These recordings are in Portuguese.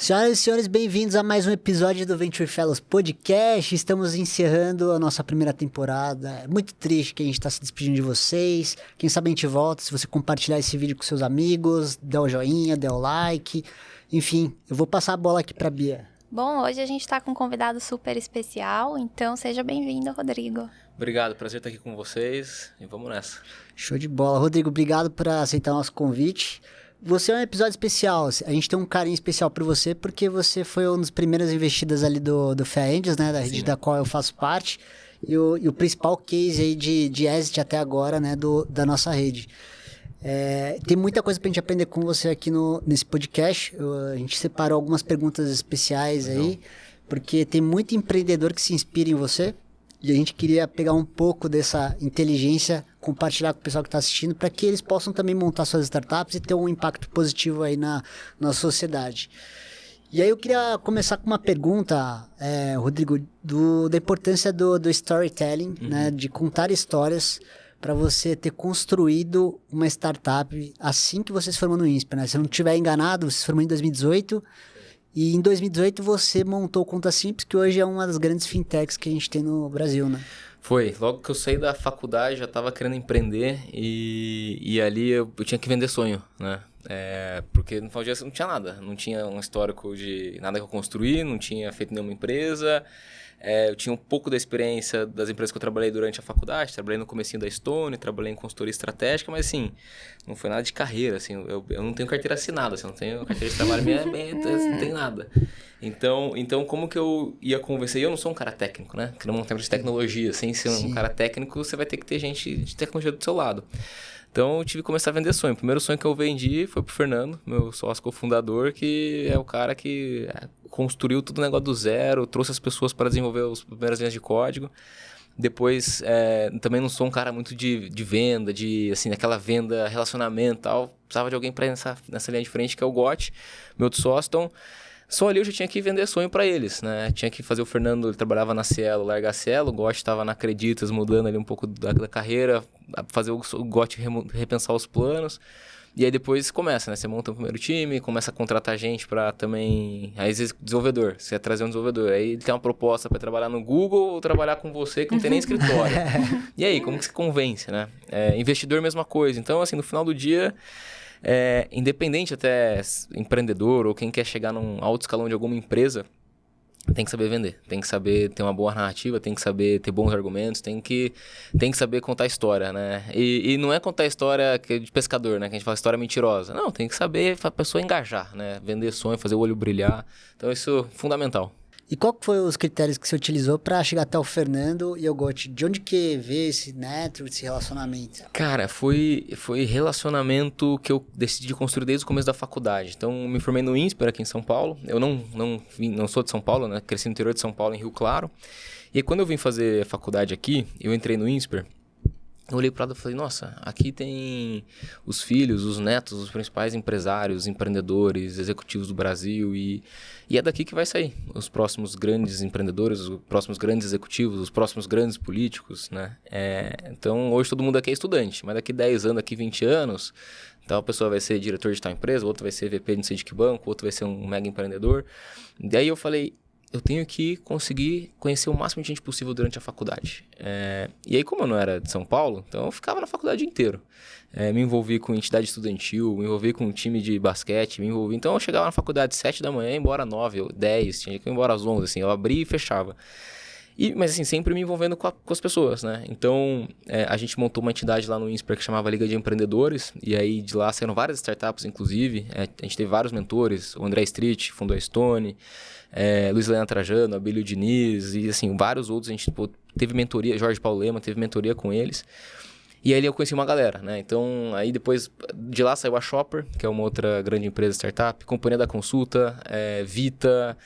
Senhoras e senhores, bem-vindos a mais um episódio do Venture Fellows Podcast. Estamos encerrando a nossa primeira temporada. É muito triste que a gente está se despedindo de vocês. Quem sabe a gente volta, se você compartilhar esse vídeo com seus amigos, dê o joinha, dê o like. Enfim, eu vou passar a bola aqui para Bia. Bom, hoje a gente está com um convidado super especial, então seja bem-vindo, Rodrigo. Obrigado, prazer estar aqui com vocês e vamos nessa. Show de bola. Rodrigo, obrigado por aceitar o nosso convite. Você é um episódio especial, a gente tem um carinho especial por você, porque você foi uma das primeiras investidas ali do Fair Angels, né, da rede da qual eu faço parte, e o principal case aí de exit até agora, né, da nossa rede. Tem muita coisa pra gente aprender com você aqui nesse podcast. A gente separou algumas perguntas especiais aí, porque tem muito empreendedor que se inspira em você, e a gente queria pegar um pouco dessa inteligência, compartilhar com o pessoal que está assistindo, para que eles possam também montar suas startups e ter um impacto positivo aí na sociedade. E aí eu queria começar com uma pergunta, Rodrigo, da importância do storytelling, né, de contar histórias para você ter construído uma startup assim que você se formou no INSPER, né? Se eu não estiver enganado, você se formou em 2018... E em 2018 você montou o Conta Simples, que hoje é uma das grandes fintechs que a gente tem no Brasil, né? Foi, logo que eu saí da faculdade já estava querendo empreender e ali eu tinha que vender sonho, né? Porque no final do dia não tinha nada, não tinha um histórico de nada que eu construí, não tinha feito nenhuma empresa. Eu tinha um pouco da experiência das empresas que eu trabalhei durante a faculdade, trabalhei no comecinho da Stone, trabalhei em consultoria estratégica, mas assim, não foi nada de carreira, assim, eu não tenho carteira assinada, assim, não tenho carteira de trabalho minha, não tem nada. Então, como que eu ia convencer? Eu não sou um cara técnico, né? Que não é uma empresa de tecnologia, sem ser um cara técnico, você vai ter que ter gente de tecnologia do seu lado. Então, eu tive que começar a vender sonho. O primeiro sonho que eu vendi foi pro Fernando, meu sócio cofundador, que é o cara que construiu todo o negócio do zero, trouxe as pessoas para desenvolver as primeiras linhas de código. Depois, também não sou um cara muito de venda, assim, daquela venda, relacionamento e tal. Precisava de alguém para ir nessa linha de frente, que é o Gotti, meu outro sócio. Então, só ali eu já tinha que vender sonho para eles, né? Tinha que fazer o Fernando, ele trabalhava na Cielo, largar a Cielo, o Gotti estava na Acreditas, mudando ali um pouco da carreira, fazer o Gotti repensar os planos. E aí depois começa, né? Você monta o primeiro time, começa a contratar gente para também... Aí desenvolvedor, você vai trazer um desenvolvedor. Aí ele tem uma proposta para trabalhar no Google ou trabalhar com você que não tem nem escritório. E aí, como que se convence, né? Investidor, mesma coisa. Então, assim, no final do dia... independente até empreendedor ou quem quer chegar num alto escalão de alguma empresa, tem que saber vender, tem que saber ter uma boa narrativa, tem que saber ter bons argumentos, tem que saber contar história, né? E não é contar história de pescador, né? Que a gente fala história mentirosa. Não, tem que saber a pessoa engajar, né? Vender sonho, fazer o olho brilhar. Então isso é fundamental. E qual que foi os critérios que você utilizou para chegar até o Fernando e o Gotti? De onde que veio esse network, esse relacionamento? Cara, foi relacionamento que eu decidi construir desde o começo da faculdade. Então, me formei no INSPER aqui em São Paulo. Eu não sou de São Paulo, né? Cresci no interior de São Paulo, em Rio Claro. E aí, quando eu vim fazer faculdade aqui, eu entrei no INSPER. Eu olhei para lá e falei, nossa, aqui tem os filhos, os netos, os principais empresários, empreendedores, executivos do Brasil e é daqui que vai sair os próximos grandes empreendedores, os próximos grandes executivos, os próximos grandes políticos, né? Então, hoje todo mundo aqui é estudante, mas daqui 10 anos, daqui 20 anos, então a pessoa vai ser diretor de tal empresa, outro vai ser VP de não sei de que banco, outro vai ser um mega empreendedor. Daí eu falei... eu tenho que conseguir conhecer o máximo de gente possível durante a faculdade. E aí, como eu não era de São Paulo, então eu ficava na faculdade o dia inteiro. Me envolvi com entidade estudantil, me envolvi com um time de basquete, Então eu chegava na faculdade às 7 da manhã, ia embora às 9 ou 10, tinha que ir embora às 11, assim, eu abria e fechava. Mas assim, sempre me envolvendo com as pessoas, né? Então, a gente montou uma entidade lá no INSPER que chamava Liga de Empreendedores, e aí de lá saíram várias startups, inclusive. A gente teve vários mentores, o André Street fundou a Stone, Luiz Helena Trajano, Abílio Diniz, e assim, vários outros. A gente teve mentoria, Jorge Paulo Lema, teve mentoria com eles. E aí eu conheci uma galera, né? Então, aí depois de lá saiu a Shopper, que é uma outra grande empresa startup, Companhia da Consulta, Vita,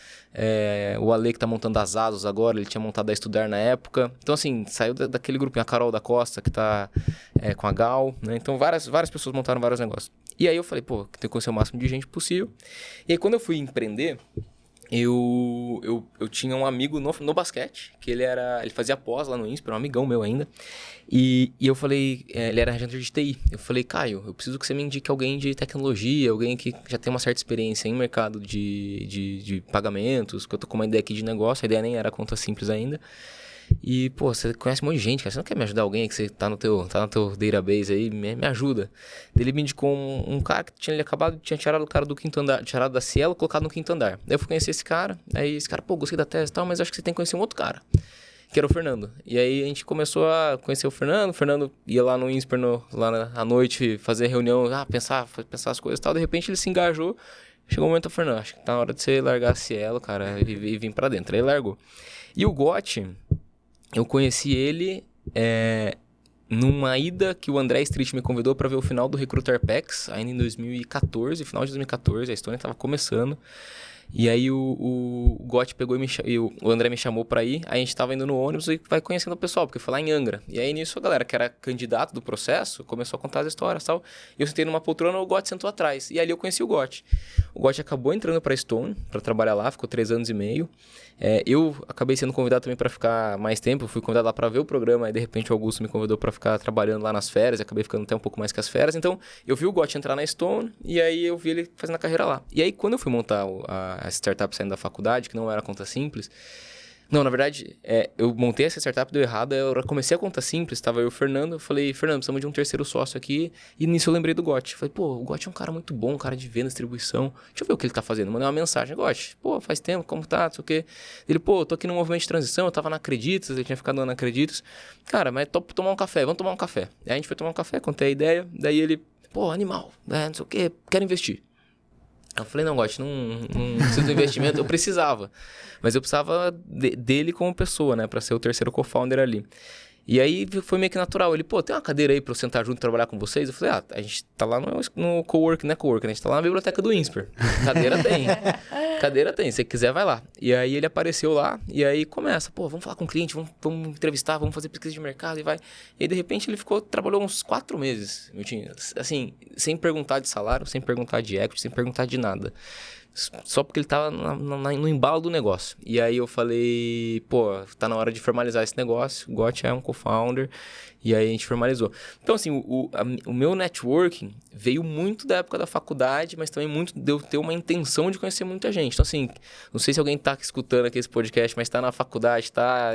o Ale que tá montando as Asos agora, ele tinha montado a Estudar na época. Então, assim, saiu daquele grupinho, a Carol da Costa, que tá com a Gal, né? Então, várias pessoas montaram vários negócios. E aí eu falei, tenho que conhecer o máximo de gente possível. E aí, quando eu fui empreender... eu tinha um amigo no basquete, que ele fazia pós lá no INSPER, um amigão meu ainda. E eu falei, ele era agente de TI. Eu falei, Caio, eu preciso que você me indique alguém de tecnologia, alguém que já tem uma certa experiência em mercado de pagamentos, que eu tô com uma ideia aqui de negócio, a ideia nem era conta simples ainda. E, pô, você conhece um monte de gente, cara. Você não quer me ajudar alguém que você tá no teu database aí? Me ajuda. Ele me indicou um cara que tinha tirado o cara do quinto andar, tirado da Cielo, colocado no quinto andar. Daí eu fui conhecer esse cara. Aí esse cara, pô, gostei da tese e tal, mas acho que você tem que conhecer um outro cara, que era o Fernando. E aí a gente começou a conhecer o Fernando. O Fernando ia lá no INSPER, à noite, fazer reunião, pensar as coisas e tal. De repente ele se engajou. Chegou o momento, Fernando, acho que tá na hora de você largar a Cielo, cara, e vir pra dentro. Aí ele largou. E o Gotti, eu conheci ele numa ida que o André Street me convidou para ver o final do Recruiter PEX, ainda em 2014, final de 2014, a Estônia estava começando. E aí o Gotti pegou e o André me chamou pra ir. Aí a gente tava indo no ônibus e vai conhecendo o pessoal, porque foi lá em Angra. E aí nisso a galera que era candidato do processo começou a contar as histórias e tal. E eu sentei numa poltrona, o Gotti sentou atrás. E ali eu conheci o Gotti. O Gotti acabou entrando pra Stone, pra trabalhar lá, ficou 3 anos e meio. Eu acabei sendo convidado também pra ficar mais tempo. Eu fui convidado lá pra ver o programa, aí de repente o Augusto me convidou pra ficar trabalhando lá nas férias. E acabei ficando até um pouco mais que as férias. Então eu vi o Gotti entrar na Stone e aí eu vi ele fazendo a carreira lá. E aí quando eu fui montar a startup saindo da faculdade, que não era conta simples. Não, na verdade, eu montei essa startup, deu errado, eu comecei a conta simples, estava eu e o Fernando, eu falei, Fernando, precisamos de um terceiro sócio aqui, e nisso eu lembrei do Gotti. Falei, pô, o Gotti é um cara muito bom, um cara de venda, distribuição, deixa eu ver o que ele tá fazendo. Mandei uma mensagem, Gotti, pô, faz tempo, como tá, não sei o quê. Ele, pô, eu tô aqui no movimento de transição, eu tava na Acreditas, ele tinha ficado na Acreditas. Cara, mas topo tomar um café, vamos tomar um café. Aí a gente foi tomar um café, contei a ideia, daí ele, pô, animal, não sei o quê, quero investir. Eu falei, não, Gotti, não preciso de investimento. Eu precisava, mas eu precisava dele como pessoa, né? Pra ser o terceiro co-founder ali. E aí foi meio que natural. Ele, pô, tem uma cadeira aí pra eu sentar junto e trabalhar com vocês? Eu falei, a gente tá lá no cowork, né? Cowork, né? A gente tá lá na biblioteca do INSPER. Cadeira tem. Cadeira tem. Se você quiser, vai lá. E aí ele apareceu lá e aí começa, pô, vamos falar com o cliente, vamos entrevistar, vamos fazer pesquisa de mercado e vai. E aí, de repente, ele trabalhou uns 4 meses, meu time. Assim, sem perguntar de salário, sem perguntar de equity, sem perguntar de nada. Só porque ele tava no embalo do negócio. E aí eu falei, pô, tá na hora de formalizar esse negócio. O Gotti é um co-founder. E aí a gente formalizou. Então, assim, o meu networking veio muito da época da faculdade, mas também muito de eu ter uma intenção de conhecer muita gente. Então, assim, não sei se alguém tá escutando aqui esse podcast, mas tá na faculdade, tá...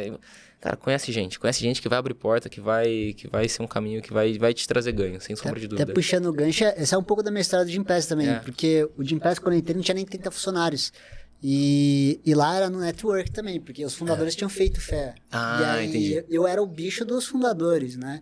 Cara, conhece gente que vai abrir porta, que vai ser um caminho que vai te trazer ganho, sem sombra de dúvida. Até puxando o gancho, essa é um pouco da minha história do Gympass também, porque o Gympass, quando eu entrei, não tinha nem 30 funcionários. E lá era no network também, porque os fundadores tinham feito fé. Ah, e aí entendi. Eu era o bicho dos fundadores, né?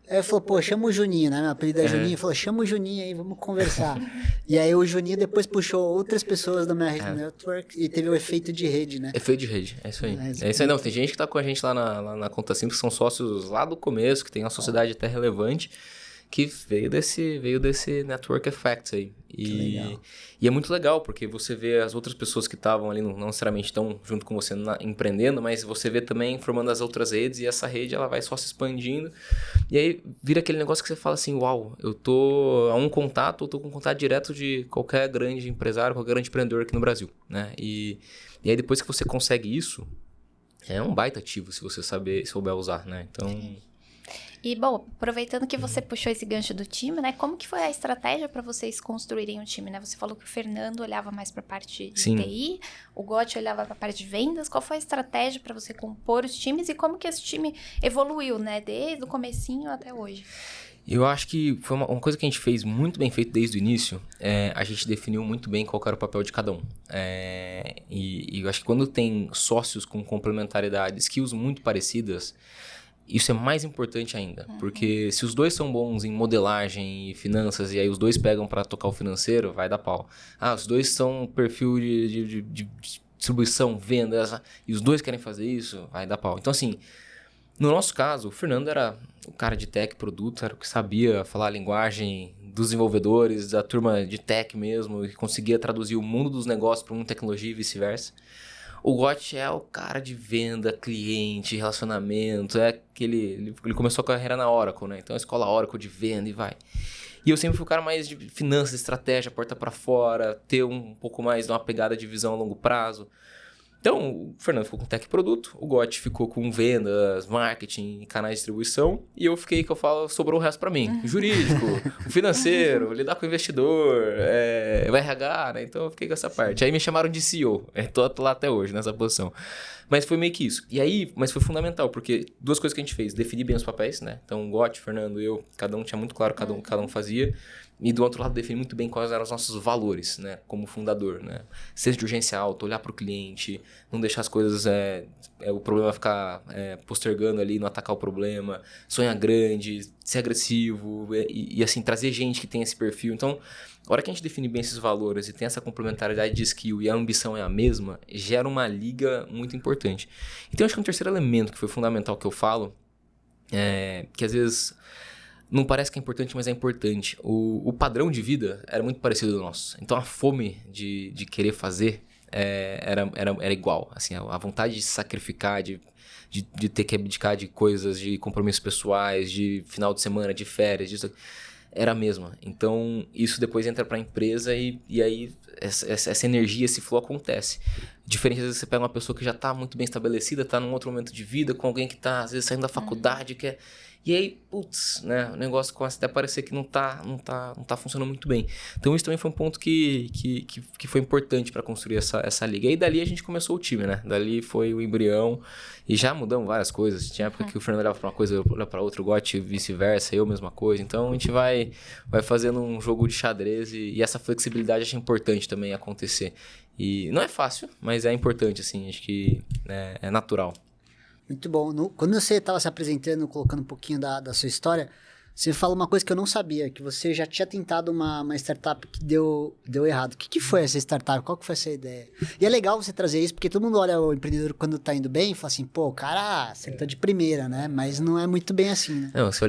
Aí eu falei, pô, chama o Juninho, né? Meu apelido é Juninho. Ele falou, chama o Juninho aí, vamos conversar. E aí o Juninho depois puxou outras pessoas da minha rede network e teve o efeito de rede, né? Efeito de rede, é isso aí. É isso aí, não. Tem gente que tá com a gente lá na Conta Simples, que são sócios lá do começo, que tem uma sociedade até relevante, que veio desse network effect aí. E é muito legal, porque você vê as outras pessoas que estavam ali, não necessariamente estão junto com você empreendendo, mas você vê também formando as outras redes, e essa rede ela vai só se expandindo. E aí vira aquele negócio que você fala assim, uau, eu tô a um contato, eu tô com contato direto de qualquer grande empresário, qualquer grande empreendedor aqui no Brasil, né? E aí depois que você consegue isso, é um baita ativo se você souber usar, né? Então... E, bom, aproveitando que você puxou esse gancho do time, né? Como que foi a estratégia para vocês construírem um time, né? Você falou que o Fernando olhava mais para a parte de TI, o Gotti olhava para a parte de vendas. Qual foi a estratégia para você compor os times e como que esse time evoluiu, né? Desde o comecinho até hoje? Eu acho que foi uma coisa que a gente fez muito bem feito desde o início. A gente definiu muito bem qual era o papel de cada um. E eu acho que quando tem sócios com complementaridade, skills muito parecidas, isso é mais importante ainda, porque se os dois são bons em modelagem e finanças, e aí os dois pegam para tocar o financeiro, vai dar pau. Os dois são perfil de distribuição, vendas, e os dois querem fazer isso, vai dar pau. Então, assim, no nosso caso, o Fernando era o cara de tech, produto, era o que sabia falar a linguagem dos desenvolvedores, da turma de tech mesmo, que conseguia traduzir o mundo dos negócios para uma tecnologia e vice-versa. O Gotti é o cara de venda, cliente, relacionamento, ele começou a carreira na Oracle, né? Então, a escola Oracle de venda e vai. E eu sempre fui o cara mais de finanças, estratégia, porta para fora, ter um pouco mais de uma pegada de visão a longo prazo. Então, o Fernando ficou com tech produto, o Gotti ficou com vendas, marketing, canais de distribuição, e eu fiquei, que eu falo, sobrou o resto para mim. O jurídico, o financeiro, lidar com o investidor, o RH, né? Então eu fiquei com essa parte. Aí me chamaram de CEO, tô lá até hoje, nessa posição. Mas foi meio que isso. E aí, mas foi fundamental, porque duas coisas que a gente fez, definir bem os papéis, né? Então, o Gotti, Fernando, eu, cada um tinha muito claro cada um fazia. E do outro lado, definir muito bem quais eram os nossos valores, né? Como fundador, né? Senso de urgência alta, olhar para o cliente, não deixar as coisas, o problema ficar postergando ali, não atacar o problema, sonhar grande, ser agressivo e assim, trazer gente que tem esse perfil. Então, a hora que a gente define bem esses valores e tem essa complementaridade de skill e a ambição é a mesma, gera uma liga muito importante. Então, acho que um terceiro elemento que foi fundamental que eu falo, que às vezes não parece que é importante, mas é importante. O padrão de vida era muito parecido do nosso. Então, a fome de querer fazer era igual. Assim, a vontade de se sacrificar, de ter que abdicar de coisas, de compromissos pessoais, de final de semana, de férias, disso, era a mesma. Então, isso depois entra para a empresa e aí essa energia, esse flow acontece. Diferente, às vezes, você pega uma pessoa que já está muito bem estabelecida, está num outro momento de vida, com alguém que está, às vezes, saindo da faculdade, que é... E aí, putz, né? O negócio começa até a parecer que não tá funcionando muito bem. Então, isso também foi um ponto que foi importante para construir essa liga. E aí, dali a gente começou o time, né? Dali foi o embrião e já mudamos várias coisas. Tinha época que o Fernando olhava para uma coisa, eu olhava para outra, o Gotti vice-versa, eu mesma coisa. Então, a gente vai fazendo um jogo de xadrez e essa flexibilidade acho importante também acontecer. E não é fácil, mas é importante, assim, acho que é natural. Muito bom. Quando você estava se apresentando, colocando um pouquinho da sua história, você fala uma coisa que eu não sabia, que você já tinha tentado uma startup que deu errado. O que foi essa startup? Qual que foi essa ideia? E é legal você trazer isso, porque todo mundo olha o empreendedor quando tá indo bem e fala assim, pô, o cara acertou de primeira, né? Mas não é muito bem assim, né? Não, se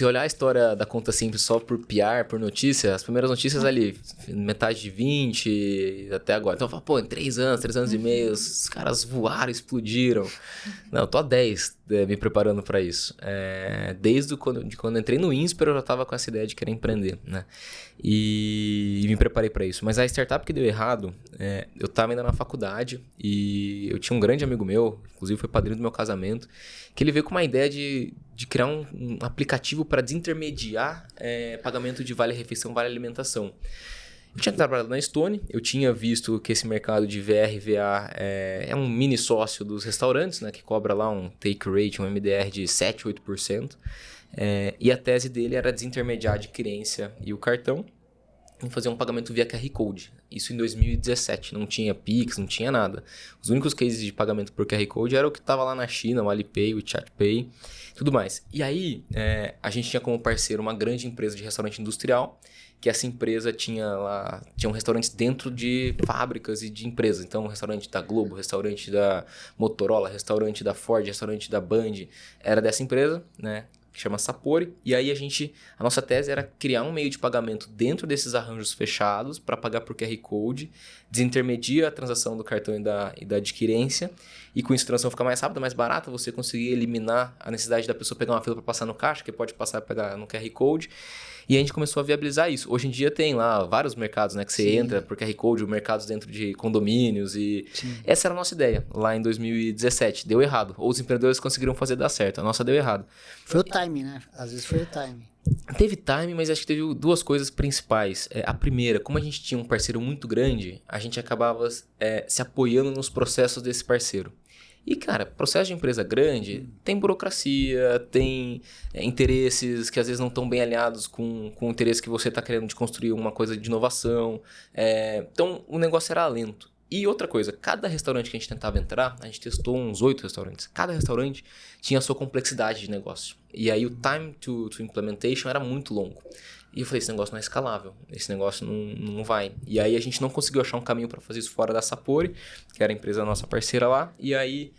olhar a história da Conta Simples só por PR, por notícia, as primeiras notícias ali, metade de 20 até agora. Então eu falo, pô, em 3 anos e meio, os caras voaram, explodiram. Não, eu tô há 10 me preparando para isso. Desde quando eu entrei no Inspira, eu já estava com essa ideia de querer empreender, né? E me preparei para isso. Mas a startup que deu errado, eu estava ainda na faculdade e eu tinha um grande amigo meu, inclusive foi padrinho do meu casamento, que ele veio com uma ideia de criar um aplicativo para desintermediar pagamento de vale-refeição, vale-alimentação. Eu tinha trabalhado na Stone, eu tinha visto que esse mercado de VR e VA é um mini sócio dos restaurantes, né, que cobra lá um take rate, um MDR de 7, 8%. E a tese dele era desintermediar a adquirência e o cartão e fazer um pagamento via QR Code. Isso em 2017. Não tinha Pix, não tinha nada. Os únicos cases de pagamento por QR Code era o que estava lá na China, o Alipay, o ChatPay, tudo mais. E aí, a gente tinha como parceiro uma grande empresa de restaurante industrial, que essa empresa tinham restaurantes dentro de fábricas e de empresas. Então, restaurante da Globo, restaurante da Motorola, restaurante da Ford, restaurante da Band, era dessa empresa, né? Que chama Sapori. E aí a nossa tese era criar um meio de pagamento dentro desses arranjos fechados para pagar por QR Code, desintermedia a transação do cartão e da adquirência, e com isso a transação fica mais rápida, mais barata, você conseguir eliminar a necessidade da pessoa pegar uma fila para passar no caixa, que pode passar e pegar no QR Code. E a gente começou a viabilizar isso. Hoje em dia tem lá vários mercados, né, que você entra por QR Code, mercados dentro de condomínios e... Sim. Essa era a nossa ideia lá em 2017. Deu errado. Ou os empreendedores conseguiram fazer dar certo. A nossa deu errado. Foi o timing, né? Às vezes foi o timing. Teve timing, mas acho que teve duas coisas principais. A primeira, como a gente tinha um parceiro muito grande, a gente acabava se apoiando nos processos desse parceiro. E, cara, processo de empresa grande tem burocracia, tem interesses que às vezes não estão bem alinhados com o interesse que você está querendo de construir uma coisa de inovação. Então, o negócio era lento. E outra coisa, cada restaurante que a gente tentava entrar, a gente testou uns 8 restaurantes. Cada restaurante tinha a sua complexidade de negócio. E aí o time to implementation era muito longo. E eu falei, esse negócio não é escalável, esse negócio não vai. E aí a gente não conseguiu achar um caminho para fazer isso fora da Sapori, que era a empresa nossa parceira lá. E aí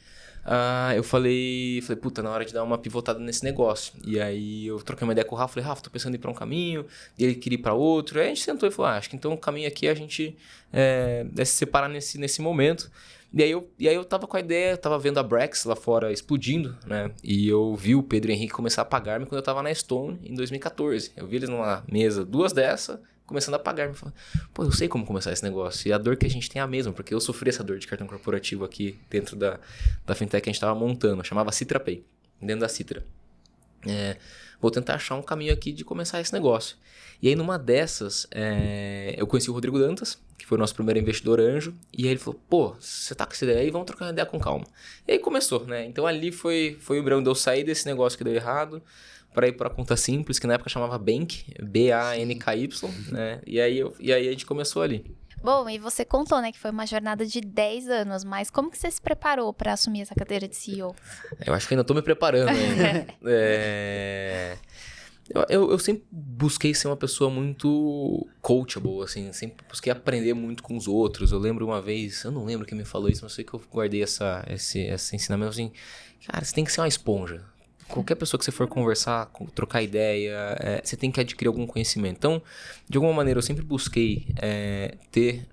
eu falei, puta, na hora de dar uma pivotada nesse negócio. E aí eu troquei uma ideia com o Rafa, falei, Rafa, tô pensando em ir para um caminho, e ele queria ir para outro. Aí a gente sentou e falou, acho que então o caminho aqui a gente deve se separar nesse momento. E aí eu tava com a ideia, tava vendo a Brex lá fora explodindo, né? E eu vi o Pedro Henrique começar a pagar-me quando eu tava na Stone em 2014. Eu vi eles numa mesa, 2 dessa, começando a pagar-me. Falei, pô, eu sei como começar esse negócio. E a dor que a gente tem é a mesma, porque eu sofri essa dor de cartão corporativo aqui dentro da fintech que a gente tava montando. Chamava Citra Pay, dentro da Citra. Vou tentar achar um caminho aqui de começar esse negócio. E aí, numa dessas, eu conheci o Rodrigo Dantas, que foi o nosso primeiro investidor anjo, e aí ele falou, pô, você tá com essa ideia aí? Vamos trocar uma ideia com calma. E aí começou, né? Então ali foi o brão de eu sair desse negócio que deu errado, para ir para a conta simples, que na época chamava Bank, B-A-N-K-Y, né? E aí a gente começou ali. Bom, e você contou, né, que foi uma jornada de 10 anos, mas como que você se preparou para assumir essa cadeira de CEO? Eu acho que ainda tô me preparando ainda. Eu sempre busquei ser uma pessoa muito coachable, assim, sempre busquei aprender muito com os outros. Eu lembro uma vez, eu não lembro quem me falou isso, mas eu sei que eu guardei esse ensinamento, assim, cara, você tem que ser uma esponja. Qualquer pessoa que você for conversar, trocar ideia, você tem que adquirir algum conhecimento. Então, de alguma maneira, eu sempre busquei ter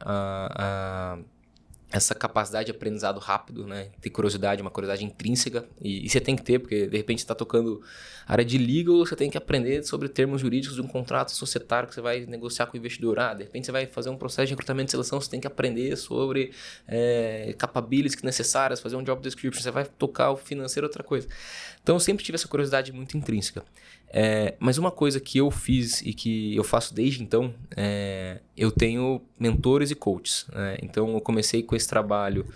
essa capacidade de aprendizado rápido, né? Ter curiosidade, uma curiosidade intrínseca. E você tem que ter, porque de repente você está tocando área de legal, você tem que aprender sobre termos jurídicos de um contrato societário que você vai negociar com o investidor. De repente você vai fazer um processo de recrutamento e seleção, você tem que aprender sobre capabilities necessárias, fazer um job description, você vai tocar o financeiro, outra coisa. Então eu sempre tive essa curiosidade muito intrínseca. Mas uma coisa que eu fiz e que eu faço desde então, eu tenho mentores e coaches. Então eu comecei com esse trabalho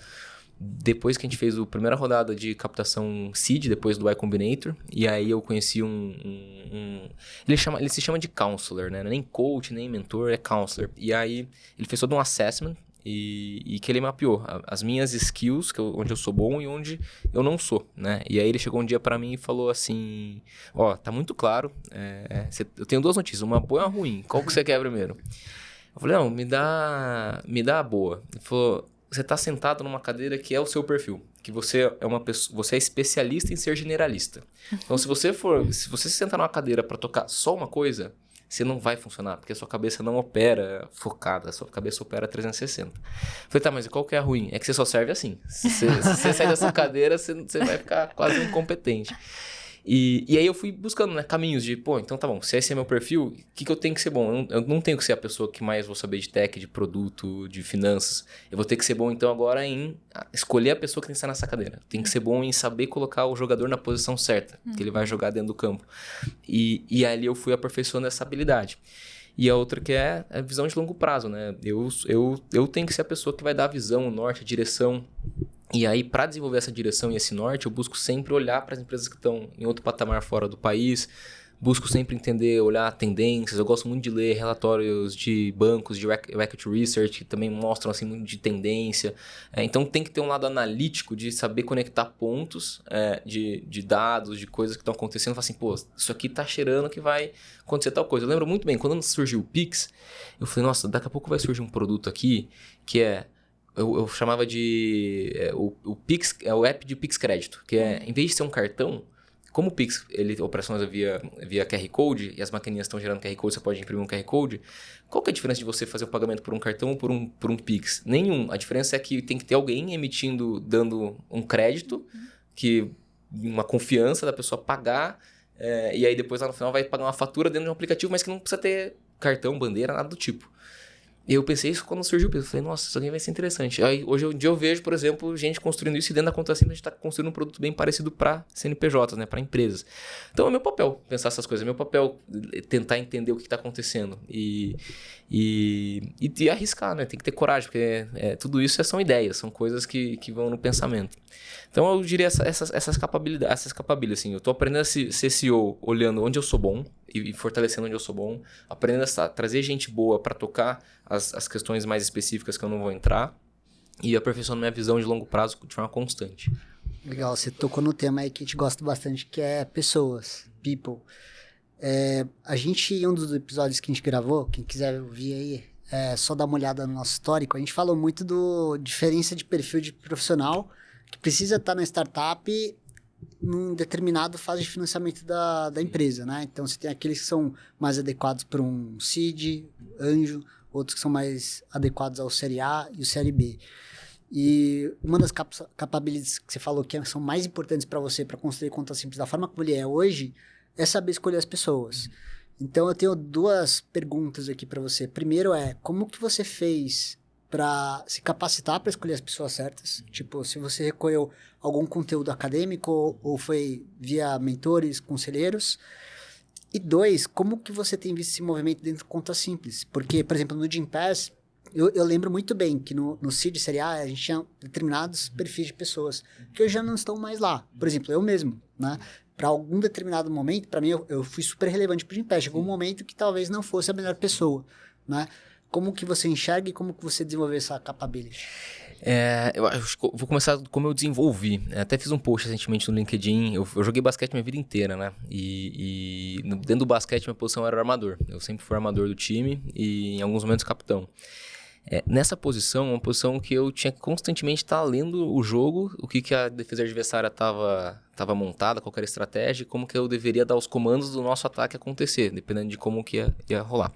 depois que a gente fez a primeira rodada de captação seed, depois do Y Combinator, e aí eu conheci ele se chama de counselor, né? Não é nem coach, nem mentor, é counselor. E aí ele fez todo um assessment e que ele mapeou as minhas skills, onde eu sou bom e onde eu não sou, né? E aí ele chegou um dia pra mim e falou assim, tá muito claro, eu tenho 2 notícias, uma boa e uma ruim, qual que você quer primeiro? Eu falei, não, me dá a boa. Ele falou, você tá sentado numa cadeira que é o seu perfil, que você é uma pessoa, você é especialista em ser generalista. Então se você se sentar numa cadeira pra tocar só uma coisa, você não vai funcionar, porque a sua cabeça não opera focada, a sua cabeça opera 360. Falei, tá, mas qual que é a ruim? É que você só serve assim. Se você sair dessa cadeira, você vai ficar quase incompetente. E aí eu fui buscando, né, caminhos de, então tá bom, se esse é meu perfil, o que eu tenho que ser bom? Eu não tenho que ser a pessoa que mais vou saber de tech, de produto, de finanças. Eu vou ter que ser bom, então, agora em escolher a pessoa que tem que estar nessa cadeira. Tem que ser bom em saber colocar o jogador na posição certa, que ele vai jogar dentro do campo. E ali eu fui aperfeiçoando essa habilidade. E a outra que é a visão de longo prazo, né? Eu tenho que ser a pessoa que vai dar a visão, o norte, a direção. E aí, para desenvolver essa direção e esse norte, eu busco sempre olhar para as empresas que estão em outro patamar fora do país, busco sempre entender, olhar tendências. Eu gosto muito de ler relatórios de bancos, de equity research, que também mostram assim, muito de tendência. Então, tem que ter um lado analítico de saber conectar pontos de dados, de coisas que estão acontecendo. Falar assim, isso aqui tá cheirando que vai acontecer tal coisa. Eu lembro muito bem, quando surgiu o Pix, eu falei, nossa, daqui a pouco vai surgir um produto aqui que eu chamava de o Pix, o app de Pix Crédito, que em vez de ser um cartão, como o Pix, ele operações via QR Code, e as maquininhas estão gerando QR Code, você pode imprimir um QR Code, qual que é a diferença de você fazer o pagamento por um cartão ou por um Pix? Nenhum. A diferença é que tem que ter alguém dando um crédito, uma confiança da pessoa pagar, e aí depois lá no final vai pagar uma fatura dentro de um aplicativo, mas que não precisa ter cartão, bandeira, nada do tipo. E eu pensei isso quando surgiu o Pix. Eu falei, nossa, isso aqui vai ser interessante. Aí, hoje em dia eu vejo, por exemplo, gente construindo isso e dentro da conta simples a gente está construindo um produto bem parecido para CNPJs, né, para empresas. Então é meu papel pensar essas coisas, é meu papel tentar entender o que está acontecendo e arriscar, né? Tem que ter coragem, porque tudo isso são ideias, são coisas que vão no pensamento. Então eu diria essas capabilidades, assim, eu estou aprendendo a ser CEO olhando onde eu sou bom e fortalecendo onde eu sou bom, aprendendo a trazer gente boa para tocar as questões mais específicas que eu não vou entrar e aperfeiçoando minha visão de longo prazo de forma constante. Legal, você tocou no tema aí que a gente gosta bastante, que é pessoas, people. A gente, em um dos episódios que a gente gravou, quem quiser ouvir aí, só dar uma olhada no nosso histórico, a gente falou muito do diferença de perfil de profissional que precisa estar na startup num determinado fase de financiamento da empresa, né? Então, você tem aqueles que são mais adequados para um seed, anjo, outros que são mais adequados ao Série A e o Série B. E uma das capabilities que você falou que são mais importantes para você, para construir conta simples da forma como ele é hoje, é saber escolher as pessoas. Então, eu tenho 2 perguntas aqui para você. Primeiro como que você fez para se capacitar para escolher as pessoas certas? Tipo, se você recolheu algum conteúdo acadêmico ou foi via mentores, conselheiros. E 2, como que você tem visto esse movimento dentro de conta simples? Porque, por exemplo, no Gympass, eu lembro muito bem que no Seed Série A a gente tinha determinados perfis de pessoas que hoje já não estão mais lá. Por exemplo, eu mesmo, né? Para algum determinado momento, para mim, eu fui super relevante para o Gympass. Chegou um momento que talvez não fosse a melhor pessoa, né? Como que você enxerga e como que você desenvolveu essa capability? Eu acho que vou começar como eu desenvolvi. Até fiz um post recentemente no LinkedIn. Eu joguei basquete minha vida inteira, né? Dentro do basquete, minha posição era armador. Eu sempre fui armador do time e, em alguns momentos, capitão. Nessa posição, uma posição que eu tinha que constantemente estar lendo o jogo, o que a defesa adversária estava montada, qual era a estratégia, e como que eu deveria dar os comandos do nosso ataque acontecer, dependendo de como que ia rolar.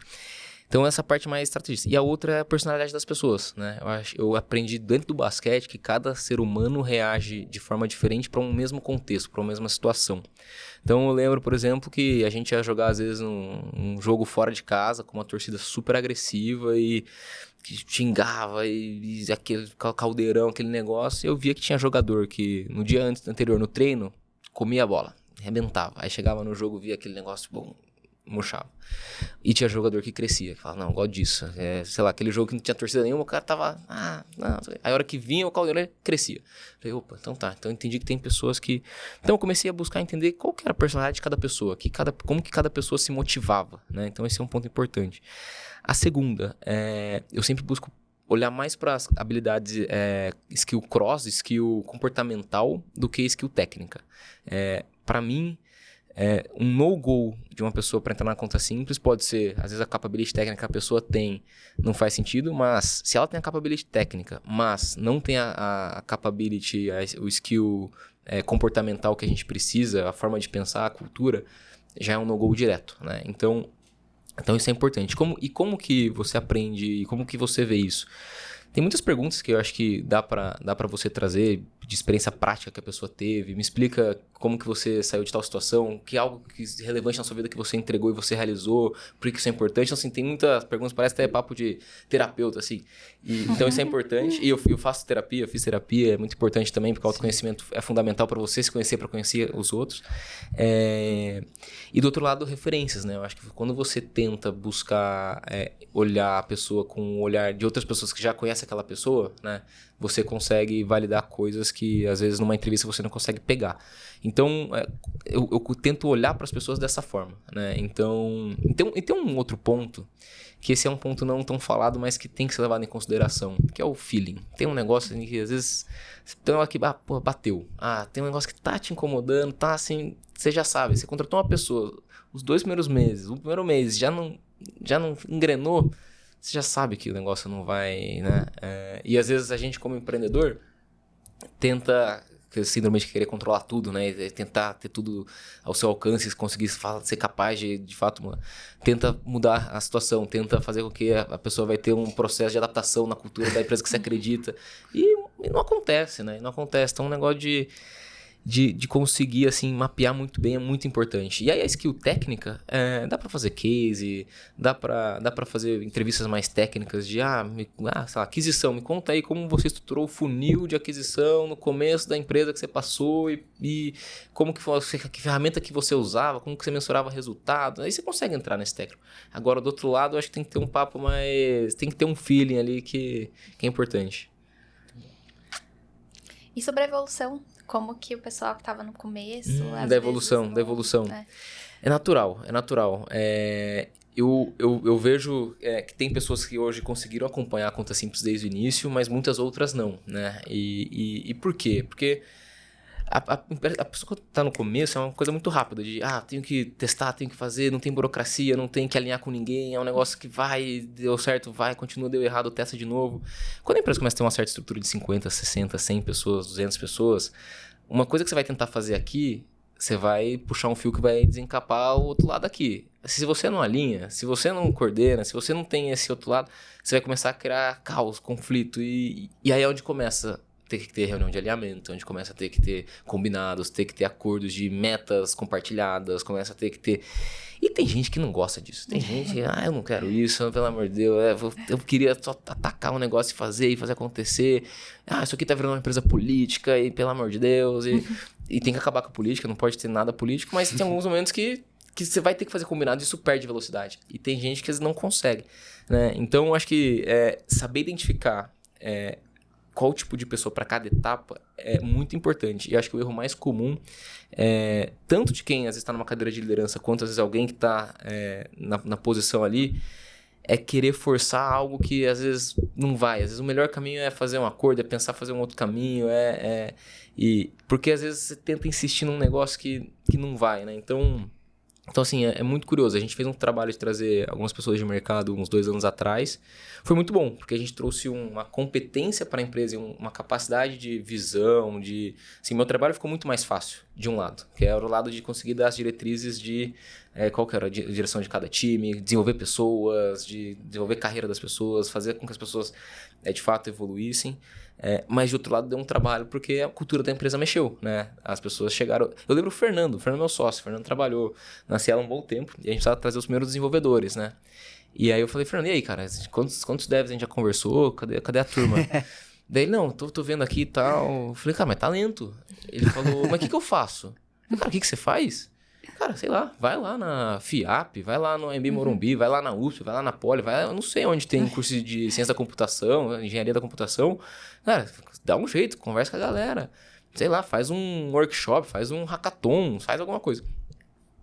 Então, essa parte mais estrategista. E a outra é a personalidade das pessoas, né? Eu aprendi dentro do basquete que cada ser humano reage de forma diferente para um mesmo contexto, para uma mesma situação. Então, eu lembro, por exemplo, que a gente ia jogar, às vezes, um jogo fora de casa, com uma torcida super agressiva e que xingava e aquele caldeirão, aquele negócio. E eu via que tinha jogador que, no dia anterior, no treino, comia a bola, arrebentava. Aí chegava no jogo, via aquele negócio, bom, murchava. E tinha jogador que crescia, que falava, não, gosto disso. Sei lá, aquele jogo que não tinha torcida nenhuma, o cara tava, não. Aí a hora que vinha, o caldeirão crescia. Falei, opa, então tá. Então eu entendi que tem pessoas que... Então eu comecei a buscar entender qual que era a personalidade de cada pessoa, como que cada pessoa se motivava, né? Então esse é um ponto importante. A segunda, eu sempre busco olhar mais para as habilidades skill cross, skill comportamental, do que skill técnica. Para mim, um no-go de uma pessoa para entrar na conta simples pode ser, às vezes a capability técnica que a pessoa tem não faz sentido, mas se ela tem a capability técnica, mas não tem a capability, o skill comportamental que a gente precisa, a forma de pensar, a cultura, já é um no-go direto, né? Então isso é importante. Como que você aprende e como que você vê isso? Tem muitas perguntas que eu acho que dá pra você trazer de experiência prática que a pessoa teve. Me explica como que você saiu de tal situação, que é algo relevante na sua vida que você entregou e você realizou, por que isso é importante. Então, assim, tem muitas perguntas, parece até papo de terapeuta, assim. Então, isso é importante. E eu faço terapia, eu fiz terapia, é muito importante também, porque o autoconhecimento é fundamental para você se conhecer, para conhecer os outros. E do outro lado, referências, né? Eu acho que quando você tenta buscar olhar a pessoa com o olhar de outras pessoas que já conhecem aquela pessoa, né? Você consegue validar coisas que, às vezes, numa entrevista você não consegue pegar. Então, eu tento olhar para as pessoas dessa forma, né? Então, e tem um outro ponto, que esse é um ponto não tão falado, mas que tem que ser levado em consideração, que é o feeling. Tem um negócio que, às vezes, tem uma que bateu. Tem um negócio que tá te incomodando, tá assim... Você já sabe, você contratou uma pessoa, os 2 primeiros meses, o primeiro mês já não engrenou, você já sabe que o negócio não vai, né? E às vezes a gente, como empreendedor, tenta, síndrome de querer controlar tudo, né? Tentar ter tudo ao seu alcance, conseguir ser capaz de fato, tenta mudar a situação, tenta fazer com que a pessoa vai ter um processo de adaptação na cultura da empresa que você acredita. E não acontece, né? Não acontece. Então, um negócio de conseguir, assim, mapear muito bem é muito importante. E aí a skill técnica, dá pra fazer case, dá pra fazer entrevistas mais técnicas de, sei lá, aquisição. Me conta aí como você estruturou o funil de aquisição no começo da empresa que você passou e como que foi, que ferramenta que você usava, como que você mensurava resultado. Aí você consegue entrar nesse técnico. Agora, do outro lado, eu acho que tem que ter um papo mais... Tem que ter um feeling ali que é importante. E sobre a evolução? Como que o pessoal que estava no começo... Da evolução. É natural. Eu vejo que tem pessoas que hoje conseguiram acompanhar a conta simples desde o início, mas muitas outras não, né? E por quê? Porque a pessoa que está no começo é uma coisa muito rápida, de tenho que testar, tenho que fazer, não tem burocracia, não tem que alinhar com ninguém, é um negócio que deu certo, continua, deu errado, testa de novo. Quando a empresa começa a ter uma certa estrutura de 50, 60, 100 pessoas, 200 pessoas, uma coisa que você vai tentar fazer aqui, você vai puxar um fio que vai desencapar o outro lado aqui. Se você não alinha, se você não coordena, se você não tem esse outro lado, você vai começar a criar caos, conflito. E aí é onde começa a ter que ter reunião de alinhamento, onde começa a ter que ter combinados, ter que ter acordos de metas compartilhadas, começa a ter que ter... E tem gente que não gosta disso. Tem gente que, eu não quero isso, pelo amor de Deus, eu queria só atacar um negócio e fazer acontecer. Isso aqui tá virando uma empresa política e pelo amor de Deus. E tem que acabar com a política, não pode ter nada político, mas tem alguns momentos que você vai ter que fazer combinado e isso perde velocidade. E tem gente que não consegue, né? Então, eu acho que saber identificar qual tipo de pessoa para cada etapa é muito importante. E acho que o erro mais comum, tanto de quem às vezes está numa cadeira de liderança, quanto às vezes alguém que está na posição ali, é querer forçar algo que às vezes não vai. Às vezes o melhor caminho é fazer um acordo, é pensar fazer um outro caminho, porque às vezes você tenta insistir num negócio que não vai, né? Então assim, é muito curioso. A gente fez um trabalho de trazer algumas pessoas de mercado uns 2 anos atrás. Foi muito bom, porque a gente trouxe uma competência para a empresa, uma capacidade de visão, Assim, meu trabalho ficou muito mais fácil, de um lado. Que era o lado de conseguir dar as diretrizes de qual que era a direção de cada time, desenvolver pessoas, de desenvolver carreira das pessoas, fazer com que as pessoas, de fato, evoluíssem. Mas, de outro lado, deu um trabalho porque a cultura da empresa mexeu, né? As pessoas chegaram... Eu lembro o Fernando é meu sócio. O Fernando trabalhou na Cielo um bom tempo e a gente precisava trazer os primeiros desenvolvedores, né? E aí eu falei, Fernando, e aí, cara? Quantos devs a gente já conversou? Cadê a turma? Daí ele, não, tô vendo aqui e tal. Eu falei, cara, mas tá lento. Ele falou, mas o que eu faço? Eu falei, cara, o que você faz? Cara, sei lá, vai lá na FIAP, vai lá no AMB Morumbi, vai lá na USP, vai lá na Poli, eu não sei onde tem curso de ciência da computação, engenharia da computação. Cara, dá um jeito, conversa com a galera. Sei lá, faz um workshop, faz um hackathon, faz alguma coisa.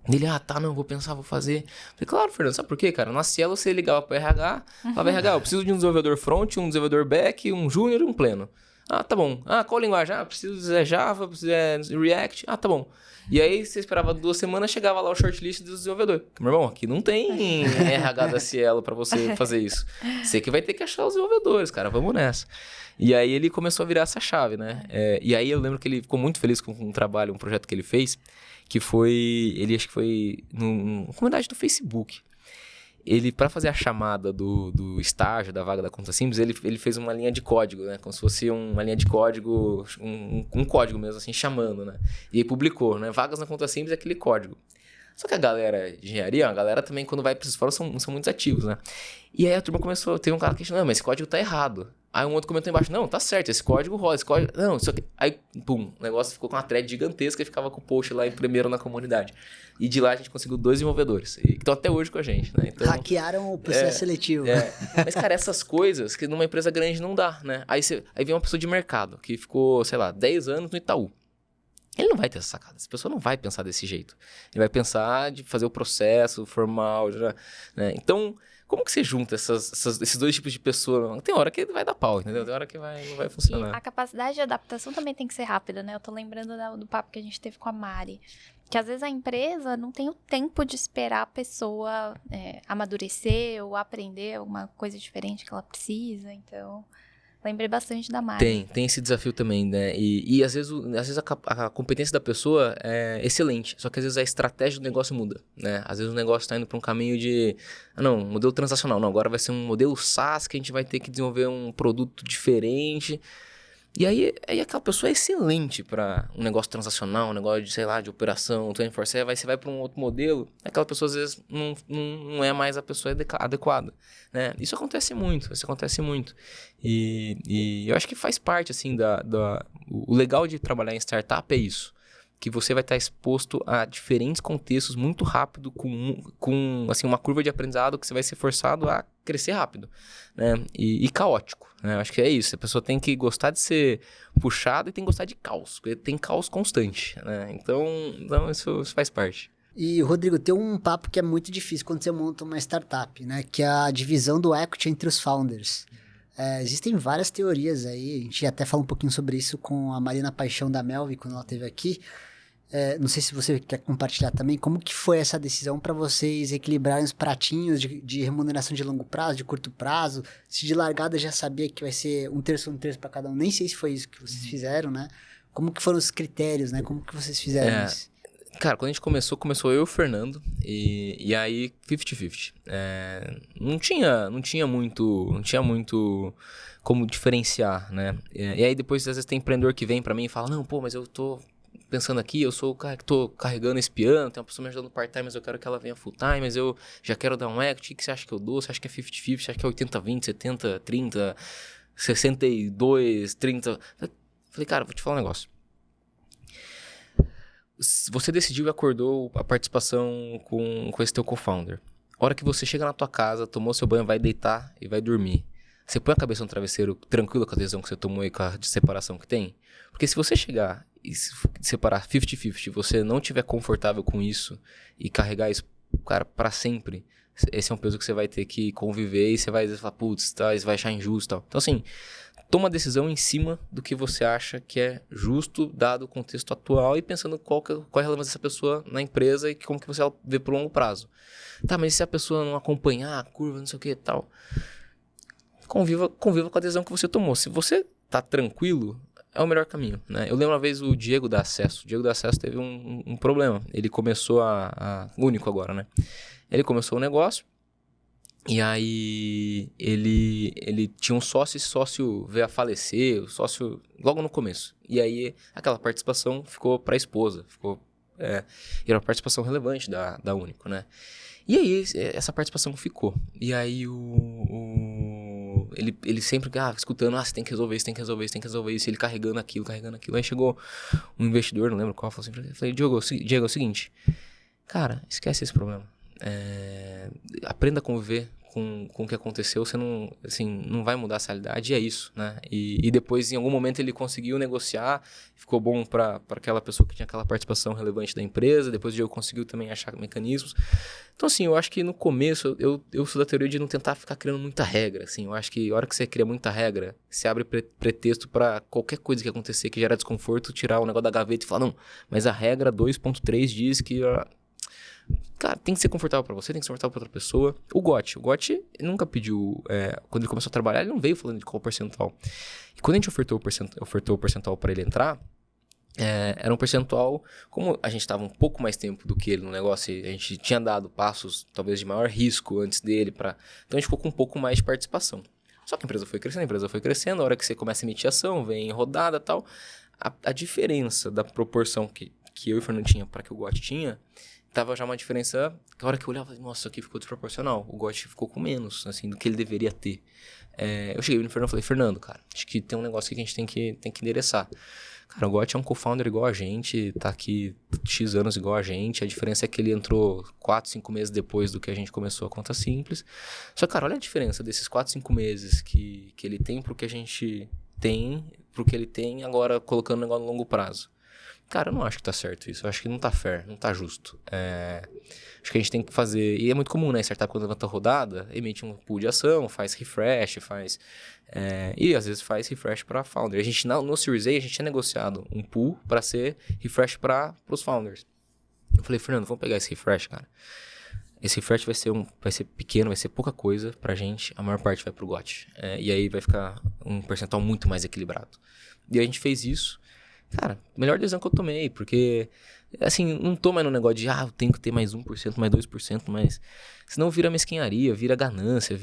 Ele, não, vou pensar, vou fazer. Falei, claro, Fernando, sabe por quê, cara? Na Cielo você ligava pro RH, falava, RH, eu preciso de um desenvolvedor front, um desenvolvedor back, um júnior e um pleno. Tá bom. Qual linguagem? Preciso de Java, preciso de React. Tá bom. E aí, você esperava 2 semanas, chegava lá o shortlist do desenvolvedor. Meu irmão, aqui não tem RH da Cielo pra você fazer isso. Você que vai ter que achar os desenvolvedores, cara. Vamos nessa. E aí, ele começou a virar essa chave, né? E aí, eu lembro que ele ficou muito feliz com um trabalho, um projeto que ele fez, que foi... Ele acho que foi numa comunidade do Facebook. Ele, para fazer a chamada do estágio, da vaga da conta simples, ele fez uma linha de código, né? Como se fosse uma linha de código, um código mesmo, assim, chamando, né? E aí publicou, né? Vagas na conta simples é aquele código. Só que a galera de engenharia, a galera também, quando vai para esses fóruns, são muito ativos, né? E aí a turma começou, teve um cara que questionou, não, mas esse código tá errado. Aí um outro comentou embaixo, não, tá certo, esse código roda, esse código... Não, isso aqui... Aí, pum, o negócio ficou com uma thread gigantesca e ficava com o post lá em primeiro na comunidade. E de lá a gente conseguiu 2 desenvolvedores, que estão até hoje com a gente, né? Então, hackearam o processo seletivo. Mas, cara, essas coisas que numa empresa grande não dá, né? Aí vem uma pessoa de mercado que ficou, sei lá, 10 anos no Itaú. Ele não vai ter essa sacada, essa pessoa não vai pensar desse jeito. Ele vai pensar de fazer o processo formal, né? Então... Como que você junta esses 2 tipos de pessoa? Tem hora que vai dar pau, entendeu? Tem hora que não vai funcionar. E a capacidade de adaptação também tem que ser rápida, né? Eu tô lembrando do papo que a gente teve com a Mari. Que às vezes a empresa não tem o tempo de esperar a pessoa amadurecer ou aprender alguma coisa diferente que ela precisa. Então, lembrei bastante da Mari. Tem esse desafio também, né? E às vezes a competência da pessoa é excelente, só que às vezes a estratégia do negócio muda, né? Às vezes o negócio está indo para um caminho de, modelo transacional, não, agora vai ser um modelo SaaS que a gente vai ter que desenvolver um produto diferente. E aí aquela pessoa é excelente para um negócio transacional, um negócio de, sei lá, de operação, 24/7, você vai para um outro modelo, aquela pessoa às vezes não é mais a pessoa adequada, né? Isso acontece muito. E eu acho que faz parte, assim, o legal de trabalhar em startup é isso, que você vai estar exposto a diferentes contextos muito rápido, com assim, uma curva de aprendizado que você vai ser forçado a crescer rápido, né? E caótico, né? Eu acho que é isso. A pessoa tem que gostar de ser puxada e tem que gostar de caos, porque tem caos constante, né? Então isso faz parte. E, Rodrigo, tem um papo que é muito difícil quando você monta uma startup, né? Que é a divisão do equity entre os founders. Existem várias teorias aí, a gente até falou um pouquinho sobre isso com a Marina Paixão da Melvi, quando ela esteve aqui. Não sei se você quer compartilhar também, como que foi essa decisão para vocês equilibrarem os pratinhos de remuneração de longo prazo, de curto prazo? Se de largada já sabia que vai ser 1/3 para cada um, nem sei se foi isso que vocês fizeram, né? Como que foram os critérios, né? Como que vocês fizeram isso? Cara, quando a gente começou eu e o Fernando, e aí 50-50. Não tinha muito como diferenciar, né? E aí depois, às vezes, tem empreendedor que vem pra mim e fala, não, pô, mas eu tô pensando aqui, eu sou o cara que tô carregando esse piano, tem uma pessoa me ajudando part-time, mas eu quero que ela venha full-time, mas eu já quero dar um equity, o que você acha que eu dou? Você acha que é 50-50? Você acha que é 80-20, 70-30, 62-30? Falei, cara, vou te falar um negócio. Você decidiu e acordou a participação com esse teu co-founder. A hora que você chega na tua casa, tomou seu banho, vai deitar e vai dormir. Você põe a cabeça no travesseiro tranquilo com a decisão que você tomou e com a separação que tem? Porque se você chegar e separar 50-50 e você não estiver confortável com isso e carregar isso, cara, pra sempre, esse é um peso que você vai ter que conviver e você vai falar, putz, tá, você vai achar injusto e tal. Então, assim, toma a decisão em cima do que você acha que é justo, dado o contexto atual e pensando qual é a relevância dessa pessoa na empresa e como que você vê pro longo prazo. Tá, mas e se a pessoa não acompanhar a curva, não sei o que e tal? Conviva com a decisão que você tomou. Se você tá tranquilo, é o melhor caminho, né? Eu lembro uma vez o Diego da Acesso. O Diego da Acesso teve um problema. Ele começou único agora, né? Ele começou o negócio e aí ele tinha um sócio, esse sócio veio a falecer, o sócio logo no começo. E aí aquela participação ficou para a esposa, era uma participação relevante da Único, né? E aí essa participação ficou. E aí ele sempre escutando, você tem que resolver isso, tem que resolver isso, tem que resolver isso. E ele carregando aquilo. Aí chegou um investidor, não lembro qual, falou assim, eu falei, Diego, é o seguinte, cara, esquece esse problema. Aprenda a conviver com o que aconteceu, você não vai mudar a realidade, e é isso, né? E depois, em algum momento, ele conseguiu negociar, ficou bom para aquela pessoa que tinha aquela participação relevante da empresa, depois o Diego conseguiu também achar mecanismos. Então, assim, eu acho que no começo, eu sou da teoria de não tentar ficar criando muita regra, assim, eu acho que a hora que você cria muita regra, você abre pretexto para qualquer coisa que acontecer que gera desconforto, tirar o negócio da gaveta e falar, não, mas a regra 2.3 diz que... Cara, tem que ser confortável pra você, tem que ser confortável pra outra pessoa. O Gotti nunca pediu... quando ele começou a trabalhar, ele não veio falando de qual percentual. E quando a gente ofertou o percentual pra ele entrar, era um percentual... Como a gente tava um pouco mais tempo do que ele no negócio, a gente tinha dado passos, talvez, de maior risco antes dele. Então a gente ficou com um pouco mais de participação. Só que a empresa foi crescendo, a hora que você começa a emitir ação, vem rodada e tal. A diferença da proporção que eu e o Fernando tinha para que o Gotti tinha... Tava já uma diferença, que a hora que eu olhava, nossa, isso aqui ficou desproporcional. O Gotti ficou com menos, assim, do que ele deveria ter. Eu cheguei no Fernando e falei, Fernando, cara, acho que tem um negócio aqui que a gente tem que endereçar. Cara, o Gotti é um co-founder igual a gente, tá aqui X anos igual a gente. A diferença é que ele entrou 4, 5 meses depois do que a gente começou a conta simples. Só que, cara, olha a diferença desses 4, 5 meses que ele tem pro que a gente tem, pro que ele tem agora colocando o negócio no longo prazo. Cara, eu não acho que tá certo isso. Eu acho que não tá fair, não tá justo. Acho que a gente tem que fazer... E é muito comum, né? Startup, quando levanta a rodada, emite um pool de ação, faz refresh, e às vezes faz refresh para founder. A gente, no Series A, a gente tinha negociado um pool para ser refresh para os founders. Eu falei, Fernando, vamos pegar esse refresh, cara. Esse refresh vai ser pequeno, vai ser pouca coisa pra gente. A maior parte vai pro Gotti. E aí vai ficar um percentual muito mais equilibrado. E a gente fez isso. Cara, melhor decisão que eu tomei, porque, assim, não tô mais no negócio de, eu tenho que ter mais 1%, mais 2%, mas senão vira mesquinharia, vira ganância,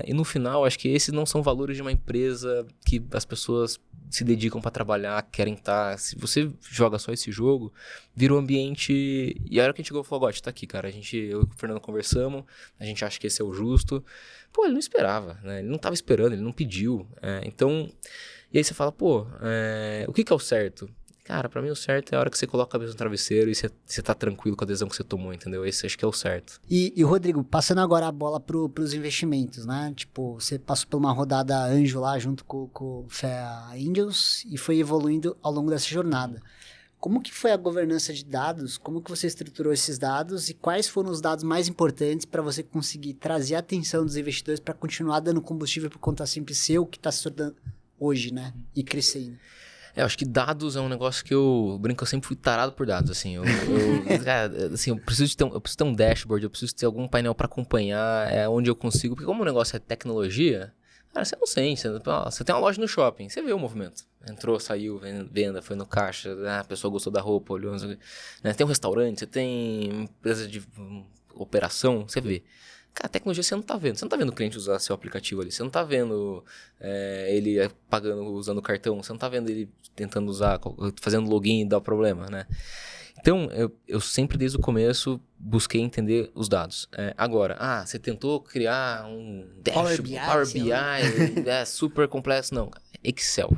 e no final, acho que esses não são valores de uma empresa que as pessoas se dedicam para trabalhar, querem estar. Se você joga só esse jogo, vira um ambiente... E a hora que a gente chegou e falou, Gotti, tá aqui, cara, eu e o Fernando conversamos, a gente acha que esse é o justo. Pô, ele não esperava, né? Ele não tava esperando, ele não pediu. Então... E aí você fala, o que é o certo? Cara, pra mim o certo é a hora que você coloca a cabeça no travesseiro e você tá tranquilo com a decisão que você tomou, entendeu? Esse acho que é o certo. E Rodrigo, passando agora a bola pros investimentos, né? Tipo, você passou por uma rodada anjo lá junto com o Fé Angels e foi evoluindo ao longo dessa jornada. Como que foi a governança de dados? Como que você estruturou esses dados? E quais foram os dados mais importantes para você conseguir trazer a atenção dos investidores para continuar dando combustível por conta simples seu, que está se tornando hoje, né? E crescendo. Eu acho que dados é um negócio que eu brinco, eu sempre fui tarado por dados, assim. Eu preciso ter um dashboard, eu preciso ter algum painel para acompanhar, onde eu consigo... Porque como o negócio é tecnologia, Cara, você não sente. Você tem uma loja no shopping, você vê o movimento. Entrou, saiu, venda, foi no caixa, a pessoa gostou da roupa, olhou, né? Tem um restaurante, você tem empresa de operação, você vê. Cara, a tecnologia você não tá vendo. Você não tá vendo o cliente usar seu aplicativo ali. Você não tá vendo ele pagando, usando o cartão. Você não tá vendo ele tentando usar, fazendo login e dar problema, né? Então, eu sempre desde o começo busquei entender os dados. Agora, você tentou criar um dashboard, Power BI super complexo. Não, Excel.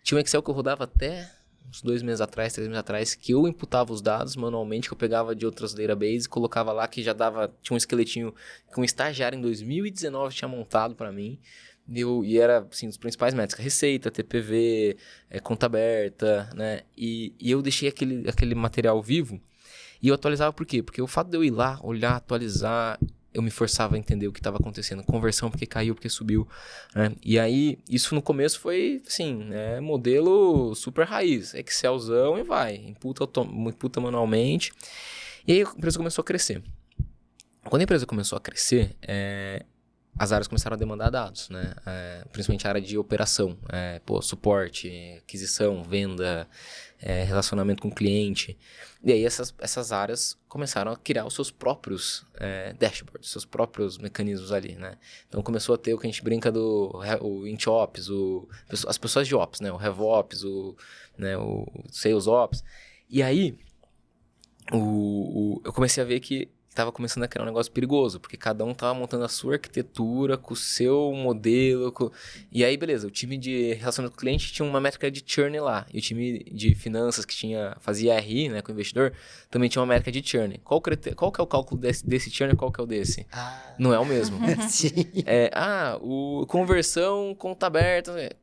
Tinha um Excel que eu rodava até uns 2 meses atrás, 3 meses atrás, que eu imputava os dados manualmente, que eu pegava de outras databases, colocava lá que já dava, tinha um esqueletinho que um estagiário em 2019 tinha montado para mim. E era, assim, os principais métricas, receita, TPV, conta aberta, né? E eu deixei aquele material vivo e eu atualizava por quê? Porque o fato de eu ir lá, olhar, atualizar, eu me forçava a entender o que estava acontecendo. Conversão porque caiu, porque subiu, né? E aí, isso no começo foi, assim, modelo super raiz, Excelzão e vai, imputa manualmente. E aí a empresa começou a crescer. Quando a empresa começou a crescer, as áreas começaram a demandar dados, né? Principalmente a área de operação, suporte, aquisição, venda, relacionamento com o cliente. E aí essas áreas começaram a criar os seus próprios dashboards, seus próprios mecanismos ali, né? Então começou a ter o que a gente brinca o IntOps, as pessoas de Ops, né? O RevOps, o SalesOps. E aí eu comecei a ver que estava começando a criar um negócio perigoso, porque cada um estava montando a sua arquitetura com o seu modelo. E aí, beleza, o time de relacionamento com o cliente tinha uma métrica de churn lá. E o time de finanças que fazia RI, né, com o investidor, também tinha uma métrica de churn. Qual que é o cálculo desse churn e qual que é o desse? Não é o mesmo. Sim. O conversão, conta aberta...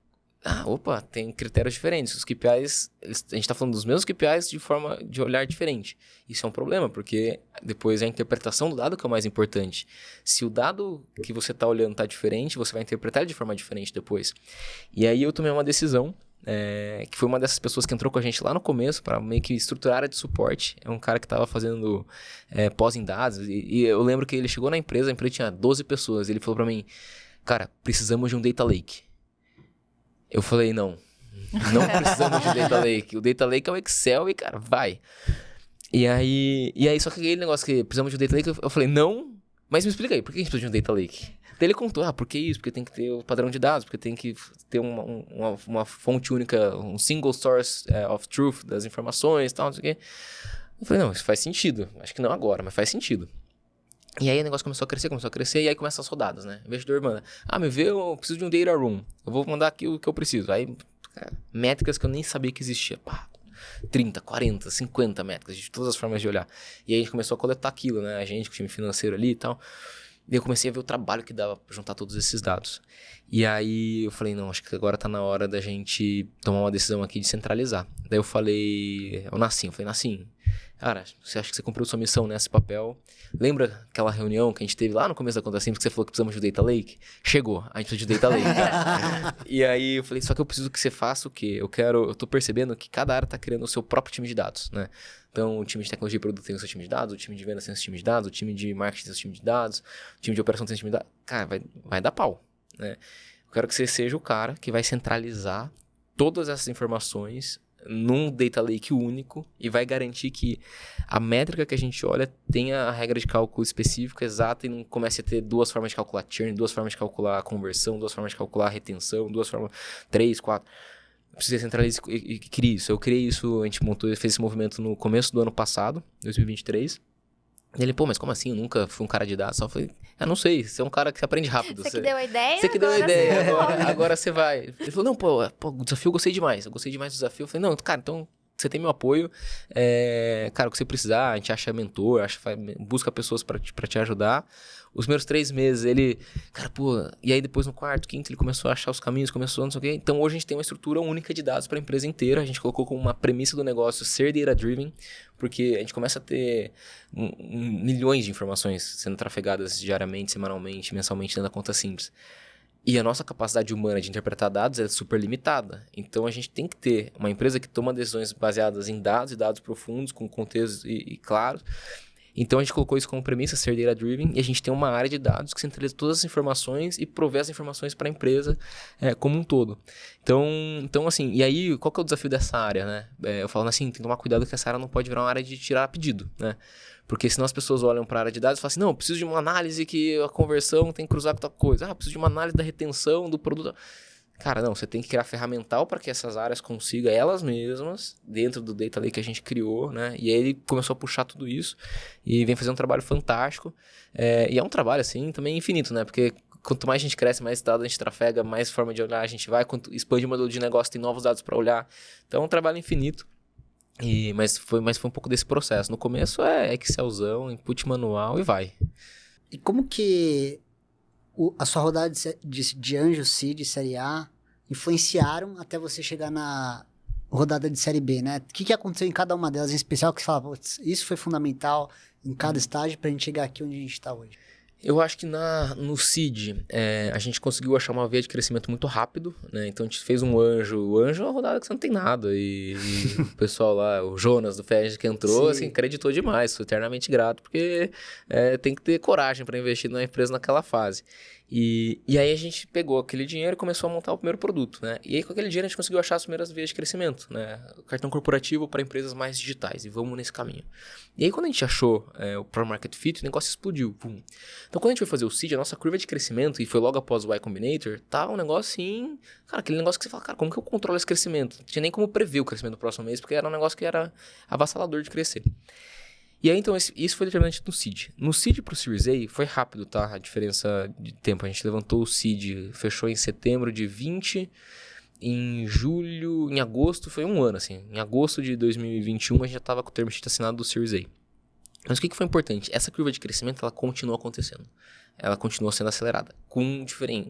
Opa, tem critérios diferentes. Os KPIs, a gente está falando dos mesmos KPIs de forma de olhar diferente. Isso é um problema, porque depois é a interpretação do dado que é o mais importante. Se o dado que você está olhando está diferente, você vai interpretar ele de forma diferente depois. E aí eu tomei uma decisão, que foi uma dessas pessoas que entrou com a gente lá no começo para meio que estruturar a área de suporte. É um cara que estava fazendo pós em dados. E eu lembro que ele chegou na empresa, a empresa tinha 12 pessoas. E ele falou para mim, cara, precisamos de um data lake. Eu falei, não precisamos de Data Lake. O Data Lake é o Excel e, cara, vai. E aí só que aquele negócio que precisamos de um Data Lake, eu falei, não, mas me explica aí, por que a gente precisa de um Data Lake? Daí ele contou, por que isso? Porque tem que ter o padrão de dados, porque tem que ter uma fonte única, um single source of truth das informações e tal, não sei o quê. Eu falei, não, isso faz sentido. Acho que não agora, mas faz sentido. E aí o negócio começou a crescer, e aí começam as rodadas, né? O investidor manda, me vê, eu preciso de um data room. Eu vou mandar aqui o que eu preciso. Aí, métricas que eu nem sabia que existia. 30, 40, 50 métricas, de todas as formas de olhar. E aí a gente começou a coletar aquilo, né? A gente, com o time financeiro ali e tal. E eu comecei a ver o trabalho que dava pra juntar todos esses dados. E aí eu falei, não, acho que agora tá na hora da gente tomar uma decisão aqui de centralizar. Daí eu falei, Nassim, cara, você acha que você cumpriu sua missão nesse papel? Lembra aquela reunião que a gente teve lá no começo da Conta Simples que você falou que precisamos de Data Lake? Chegou, a gente precisa de Data Lake. E aí eu falei, só que eu preciso que você faça o quê? Eu tô percebendo que cada área tá criando o seu próprio time de dados, né? Então, o time de tecnologia e produto tem o seu time de dados, o time de vendas tem o seu time de dados, o time de marketing tem o seu time de dados, o time de operação tem o seu time de dados. Cara, vai dar pau, né? Eu quero que você seja o cara que vai centralizar todas essas informações num data lake único e vai garantir que a métrica que a gente olha tenha a regra de cálculo específica, exata, e não comece a ter 2 formas de calcular churn, 2 formas de calcular conversão, 2 formas de calcular retenção, 2 formas, 3, 4... Precisei centralizar e criar isso. Eu criei isso, a gente fez esse movimento no começo do ano passado, 2023. E ele, mas como assim? Eu nunca fui um cara de dados. Eu falei, não sei, você é um cara que aprende rápido. Você que deu a ideia? Você que deu a ideia, agora você vai. Ele falou, não, o desafio eu gostei demais. Eu gostei demais do desafio. Eu falei, não, cara, então você tem meu apoio. Cara, o que você precisar, a gente acha mentor, busca pessoas pra te ajudar. Os primeiros 3 meses, ele... Cara, e aí depois no quarto, quinto, ele começou a achar os caminhos, começou não sei o quê. Então hoje a gente tem uma estrutura única de dados para a empresa inteira. A gente colocou como uma premissa do negócio ser data-driven, porque a gente começa a ter milhões de informações sendo trafegadas diariamente, semanalmente, mensalmente dentro da Conta Simples. E a nossa capacidade humana de interpretar dados é super limitada. Então a gente tem que ter uma empresa que toma decisões baseadas em dados e dados profundos, com contextos e claros. Então, a gente colocou isso como premissa, ser data-driven, e a gente tem uma área de dados que centraliza todas as informações e provê as informações para a empresa como um todo. Então, assim, e aí, qual que é o desafio dessa área, né? Eu falo assim, tem que tomar cuidado que essa área não pode virar uma área de tirar pedido, né? Porque senão as pessoas olham para a área de dados e falam assim, não, eu preciso de uma análise que a conversão tem que cruzar com tal coisa. Eu preciso de uma análise da retenção do produto. Cara, não, você tem que criar ferramental para que essas áreas consigam elas mesmas, dentro do Data Lake que a gente criou, né? E aí ele começou a puxar tudo isso e vem fazer um trabalho fantástico. E é um trabalho, assim, também infinito, né? Porque quanto mais a gente cresce, mais dados a gente trafega, mais forma de olhar a gente vai, quanto expande o modelo de negócio, tem novos dados para olhar. Então é um trabalho infinito. Mas foi um pouco desse processo. No começo é Excelzão, input manual e vai. E como que a sua rodada de anjo, seed, série A, influenciaram até você chegar na rodada de série B, né? O que aconteceu em cada uma delas, em especial, que você fala, isso foi fundamental em cada estágio pra gente chegar aqui onde a gente está hoje? Eu acho que no Seed, a gente conseguiu achar uma via de crescimento muito rápido, né? Então, a gente fez um anjo. O anjo é uma rodada que você não tem nada. E o pessoal lá, o Jonas do FED que entrou, assim, acreditou demais. Sou eternamente grato, porque tem que ter coragem para investir na empresa naquela fase. E aí a gente pegou aquele dinheiro e começou a montar o primeiro produto, né? E aí com aquele dinheiro a gente conseguiu achar as primeiras vias de crescimento, né? O cartão corporativo para empresas mais digitais, e vamos nesse caminho. E aí quando a gente achou o Product Market Fit, o negócio explodiu. Pum. Então quando a gente foi fazer o Seed, a nossa curva de crescimento, e foi logo após o Y Combinator, tá um negócio assim... Cara, aquele negócio que você fala, cara, como que eu controlo esse crescimento? Não tinha nem como prever o crescimento do próximo mês, porque era um negócio que era avassalador de crescer. E aí, então, isso foi determinante no Seed. No Seed pro Series A, foi rápido, tá? A diferença de tempo. A gente levantou o Seed, fechou em setembro de 20, em agosto, foi um ano, assim. Em agosto de 2021, a gente já tava com o term sheet assinado do Series A. Mas o que foi importante? Essa curva de crescimento, ela continuou acontecendo. Ela continuou sendo acelerada, com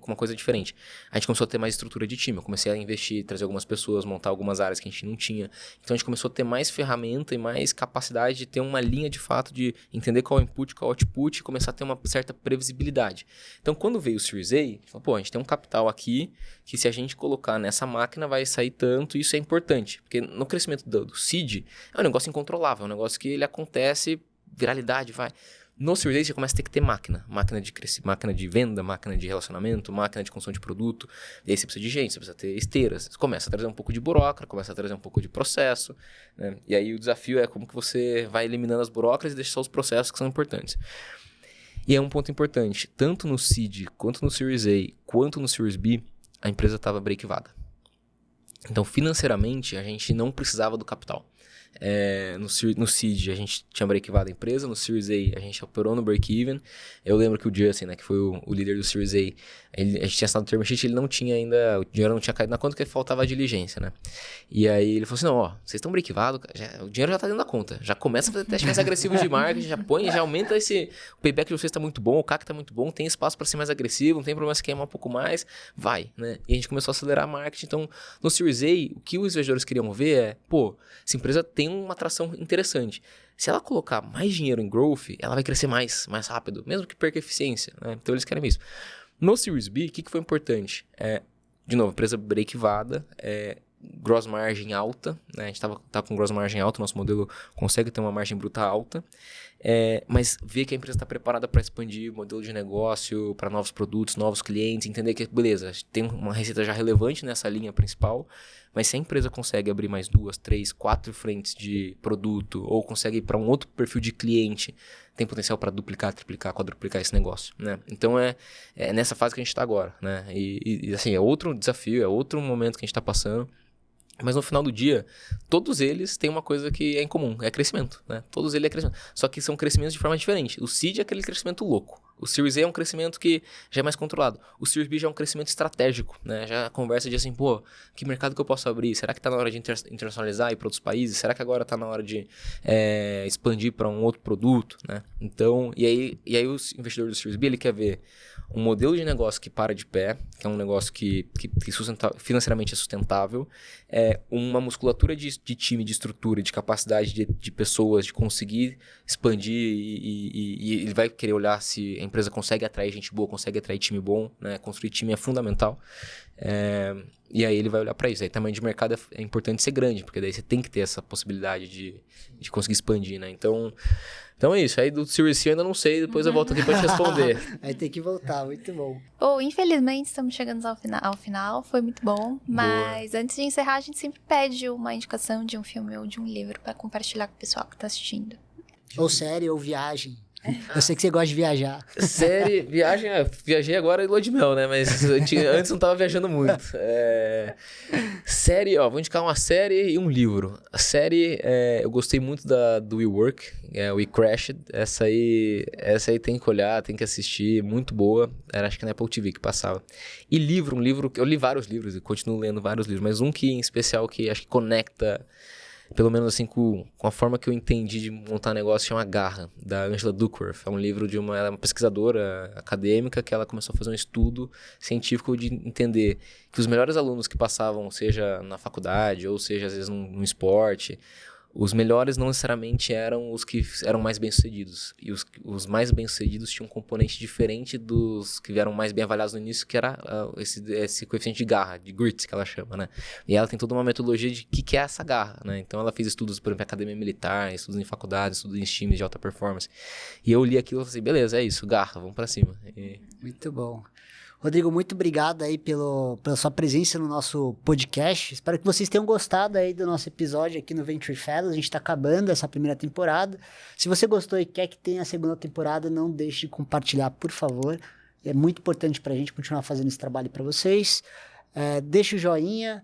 uma coisa diferente. A gente começou a ter mais estrutura de time. Eu comecei a investir, trazer algumas pessoas, montar algumas áreas que a gente não tinha. Então, a gente começou a ter mais ferramenta e mais capacidade de ter uma linha de fato, de entender qual é o input, qual é o output e começar a ter uma certa previsibilidade. Então, quando veio o Series A, a gente falou, a gente tem um capital aqui que se a gente colocar nessa máquina vai sair tanto, e isso é importante. Porque no crescimento do Seed, é um negócio incontrolável, é um negócio que ele acontece, viralidade, vai... No Series A, você começa a ter que ter máquina de venda, máquina de relacionamento, máquina de construção de produto. E aí você precisa de gente, você precisa ter esteiras. Você começa a trazer um pouco de burocracia, começa a trazer um pouco de processo, né? E aí o desafio é como que você vai eliminando as burocracias e deixa só os processos que são importantes. E é um ponto importante, tanto no Seed, quanto no Series A, quanto no Series B, a empresa estava break-evada. Então, financeiramente, a gente não precisava do capital. No Seed a gente tinha break-evado a empresa, no Series A a gente operou no break-even. Eu lembro que o Justin, né, que foi o líder do Series A, a gente tinha assinado o term sheet, ele não tinha ainda, o dinheiro não tinha caído na conta, porque faltava a diligência, né? E aí ele falou assim, não, vocês estão break-evados, o dinheiro já tá dentro da conta, já começa a fazer testes mais agressivos de marketing, já aumenta o payback de vocês tá muito bom, o CAC tá muito bom, tem espaço para ser mais agressivo, não tem problema se queimar um pouco mais, vai, né? E a gente começou a acelerar a marketing. Então, no Series A, o que os investidores queriam ver essa empresa tem uma atração interessante. Se ela colocar mais dinheiro em growth, ela vai crescer mais rápido, mesmo que perca eficiência, né? Então eles querem isso. No Series B, o que foi importante? De novo, empresa break-evada, gross margin alta, né? A gente tá com gross margin alta, nosso modelo consegue ter uma margem bruta alta, mas ver que a empresa está preparada para expandir o modelo de negócio, para novos produtos, novos clientes, entender que, beleza, tem uma receita já relevante nessa linha principal, mas se a empresa consegue abrir mais 2, 3, 4 frentes de produto, ou consegue ir para um outro perfil de cliente, tem potencial para duplicar, triplicar, quadruplicar esse negócio, né? Então é nessa fase que a gente está agora, né? E assim, é outro desafio, é outro momento que a gente está passando. Mas no final do dia, todos eles têm uma coisa que é em comum, é crescimento, né? Todos eles é crescimento. Só que são crescimentos de forma diferente. O Seed é aquele crescimento louco. O Series A é um crescimento que já é mais controlado. O Series B já é um crescimento estratégico, né? Já a conversa de assim, que mercado que eu posso abrir? Será que está na hora de internacionalizar e ir para outros países? Será que agora está na hora de expandir para um outro produto, né? Então, e aí os investidores do Series B, ele quer ver um modelo de negócio que para de pé, que é um negócio que financeiramente é sustentável, uma musculatura de time, de estrutura, de capacidade de pessoas, de conseguir expandir e ele vai querer olhar se a empresa consegue atrair gente boa, consegue atrair time bom, né? Construir time é fundamental. E aí ele vai olhar para isso. Aí tamanho de mercado é importante ser grande, porque daí você tem que ter essa possibilidade de conseguir expandir, né? Então, Então é isso. Aí do Series C eu ainda não sei, depois eu volto aqui pra te responder. Aí tem que voltar, muito bom. Infelizmente, estamos chegando ao final. Foi muito bom. Mas antes de encerrar, a gente sempre pede uma indicação de um filme ou de um livro pra compartilhar com o pessoal que tá assistindo. Ou série, ou viagem. Eu sei que você gosta de viajar. Série, viagem, viajei agora em Lua de Mel, né? Mas antes não tava viajando muito. Série, vou indicar uma série e um livro. A série, eu gostei muito do We Work, We Crashed. Essa aí tem que olhar, tem que assistir, muito boa. Era, acho que na Apple TV que passava. E um livro, eu li vários livros e continuo lendo vários livros, mas um que em especial que acho que conecta, pelo menos assim, com a forma que eu entendi de montar negócio, chama Garra, da Angela Duckworth. É um livro de ela é uma pesquisadora acadêmica que ela começou a fazer um estudo científico de entender que os melhores alunos que passavam, seja na faculdade ou seja às vezes num esporte, os melhores não necessariamente eram os que eram mais bem-sucedidos. E os mais bem-sucedidos tinham um componente diferente dos que vieram mais bem avaliados no início, que era esse coeficiente de garra, de grit, que ela chama, né? E ela tem toda uma metodologia de que é essa garra, né? Então ela fez estudos, por exemplo, em academia militar, estudos em faculdade, estudos em times de alta performance. E eu li aquilo e falei, beleza, é isso, garra, vamos pra cima. Muito bom. Rodrigo, muito obrigado aí pela sua presença no nosso podcast. Espero que vocês tenham gostado aí do nosso episódio aqui no Venture Fellows. A gente está acabando essa primeira temporada. Se você gostou e quer que tenha a segunda temporada, não deixe de compartilhar, por favor. É muito importante para a gente continuar fazendo esse trabalho para vocês. Deixa o joinha.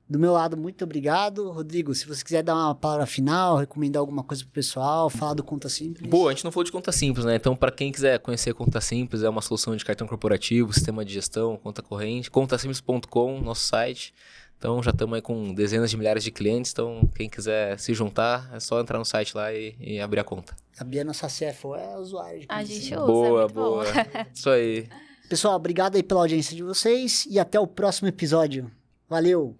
Do meu lado, muito obrigado. Rodrigo, se você quiser dar uma palavra final, recomendar alguma coisa pro pessoal, falar do Conta Simples. Boa, a gente não falou de Conta Simples, né? Então, para quem quiser conhecer Conta Simples, é uma solução de cartão corporativo, sistema de gestão, conta corrente, contasimples.com, nosso site. Então, já estamos aí com dezenas de milhares de clientes, então quem quiser se juntar, é só entrar no site lá e abrir a conta. A Bia, nossa CFO, é usuária de Conta A gente Simples. usa, Boa, é muito boa. bom. Isso aí. Pessoal, obrigado aí pela audiência de vocês e até o próximo episódio. Valeu!